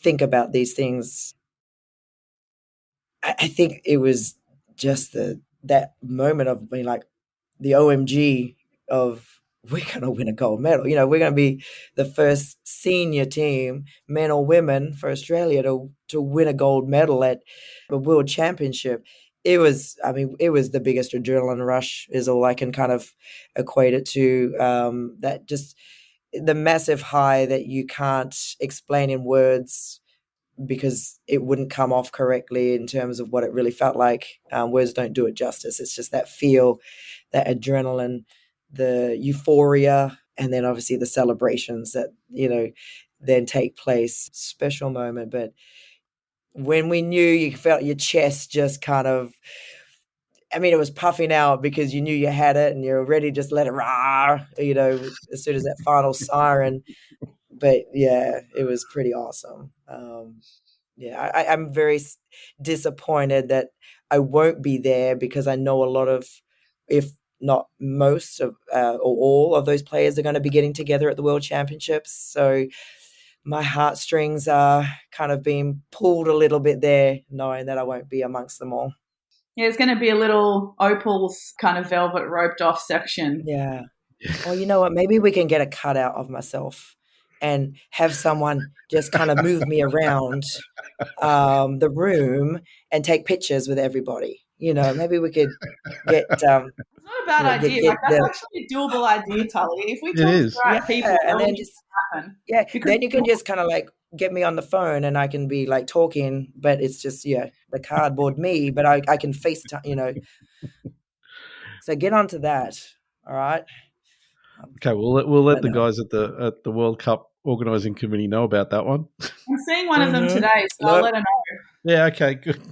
Speaker 2: think about these things. I think it was just that moment of being like the OMG of we're going to win a gold medal. We're going to be the first senior team, men or women, for Australia to win a gold medal at a world championship. It was the biggest adrenaline rush is all I can kind of equate it to. That just the massive high that you can't explain in words. because it wouldn't come off correctly in terms of what it really felt like. Words don't do it justice. It's just that feel, that adrenaline, the euphoria, and then obviously the celebrations that, then take place. Special moment. But when we knew, you felt your chest just kind of, it was puffing out because you knew you had it and you're ready to just let it rah, as soon as that final siren. But yeah, it was pretty awesome. I'm very disappointed that I won't be there because I know a lot of, if not most of or all of those players are going to be getting together at the World Championships. So my heartstrings are kind of being pulled a little bit there, knowing that I won't be amongst them all.
Speaker 3: Yeah, it's going to be a little Opals kind of velvet roped off section.
Speaker 2: Yeah. Well, you know what? Maybe we can get a cutout of myself and have someone just kind of move me around the room and take pictures with everybody. Maybe we could get.
Speaker 3: It's not a bad idea. That's actually a doable idea, Tully. If we talk to the right people, and then just happen.
Speaker 2: Yeah, then you can just kind of like get me on the phone and I can be like talking, but it's just the cardboard me, but I can FaceTime, So get onto that. All right.
Speaker 1: Okay, we'll let the guys at the World Cup organising committee know about that one.
Speaker 3: I'm seeing one of them today, so I'll let them know.
Speaker 1: Yeah. Okay. Good.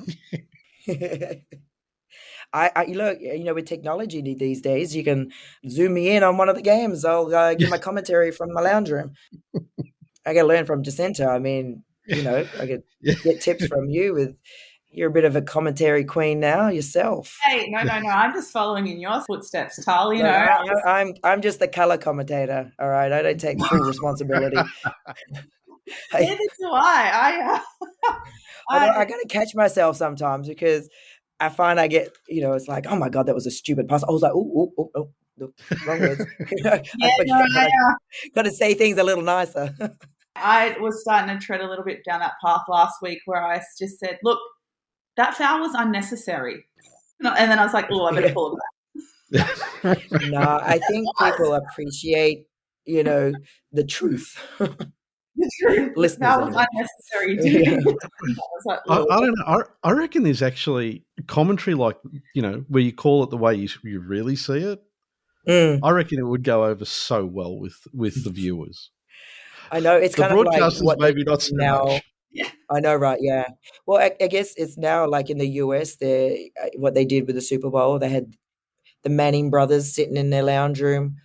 Speaker 2: I look, with technology these days, you can zoom me in on one of the games. I'll give my commentary from my lounge room. I got to learn from Jacinta. I could get tips from you. You're a bit of a commentary queen now yourself.
Speaker 3: Hey, no. I'm just following in your footsteps, Tully.
Speaker 2: I'm just the color commentator. All right, I don't take full responsibility.
Speaker 3: Neither do I.
Speaker 2: I got to catch myself sometimes because I find I get, it's like, oh my God, that was a stupid pass. I was like, oh, wrong words. Got to say things a little nicer.
Speaker 3: I was starting to tread a little bit down that path last week where I just said, look, that foul was unnecessary. And then I was like, oh, I better pull it back.
Speaker 2: No, I think people appreciate, the truth.
Speaker 3: The truth. That was unnecessary.
Speaker 1: I don't know. I reckon there's actually commentary like, where you call it the way you really see it. I reckon it would go over so well with the viewers.
Speaker 2: I know it's kind of like what
Speaker 1: maybe not so
Speaker 2: now.
Speaker 1: much.
Speaker 2: Yeah. I know, right? Yeah. Well, I guess it's now like in the US, what they did with the Super Bowl. They had the Manning brothers sitting in their lounge room,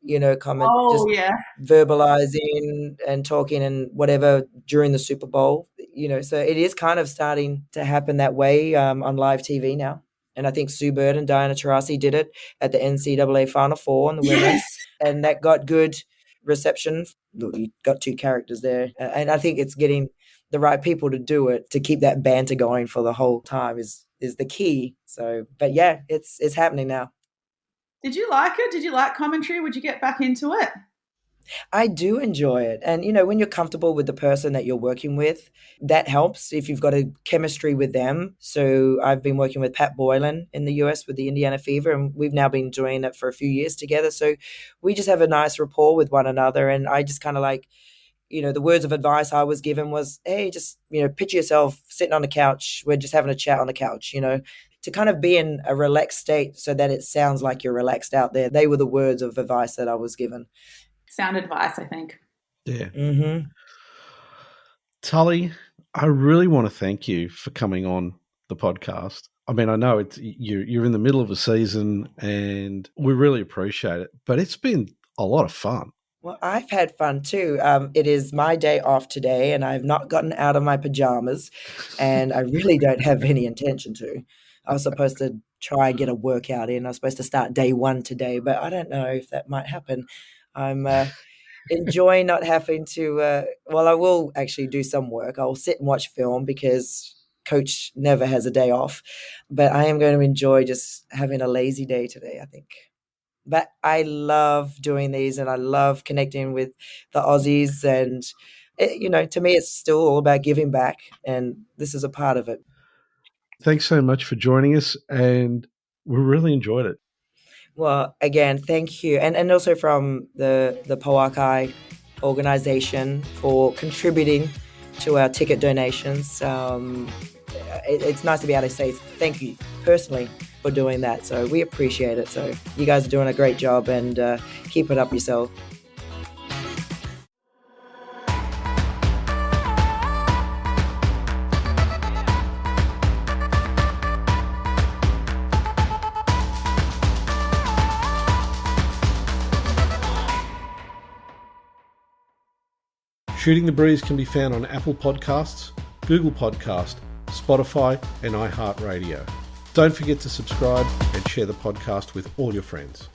Speaker 2: verbalizing and talking and whatever during the Super Bowl. So it is kind of starting to happen that way on live TV now. And I think Sue Bird and Diana Taurasi did it at the NCAA Final Four on the women, and that got good reception. Look, you got two characters there, and I think it's getting the right people to do it to keep that banter going for the whole time is the key. So, but yeah, it's happening now.
Speaker 3: Did you like it? Did you like commentary? Would you get back into it?
Speaker 2: I do enjoy it. And, when you're comfortable with the person that you're working with, that helps if you've got a chemistry with them. So I've been working with Pat Boylan in the US with the Indiana Fever, and we've now been doing it for a few years together. So we just have a nice rapport with one another. And I just kind of like, the words of advice I was given was, hey, just, picture yourself sitting on the couch. We're just having a chat on the couch, to kind of be in a relaxed state so that it sounds like you're relaxed out there. They were the words of advice that I was given.
Speaker 3: Sound advice, I think.
Speaker 1: Yeah.
Speaker 2: Mm-hmm.
Speaker 1: Tully, I really want to thank you for coming on the podcast. I mean, I know you're in the middle of a season and we really appreciate it, but it's been a lot of fun.
Speaker 2: Well, I've had fun too. It is my day off today and I've not gotten out of my pajamas and I really don't have any intention to. I was supposed to try and get a workout in. I was supposed to start day 1 today, but I don't know if that might happen. I'm enjoying not having to, I will actually do some work. I'll sit and watch film because coach never has a day off. But I am going to enjoy just having a lazy day today, I think. But I love doing these and I love connecting with the Aussies. And, to me, it's still all about giving back. And this is a part of it.
Speaker 1: Thanks so much for joining us. And we really enjoyed it.
Speaker 2: Well, again, thank you. And also from the Pouakai organization for contributing to our ticket donations. It's nice to be able to say thank you personally for doing that. So we appreciate it. So you guys are doing a great job, and keep it up yourself.
Speaker 1: Shooting the Breeze can be found on Apple Podcasts, Google Podcast, Spotify and iHeartRadio. Don't forget to subscribe and share the podcast with all your friends.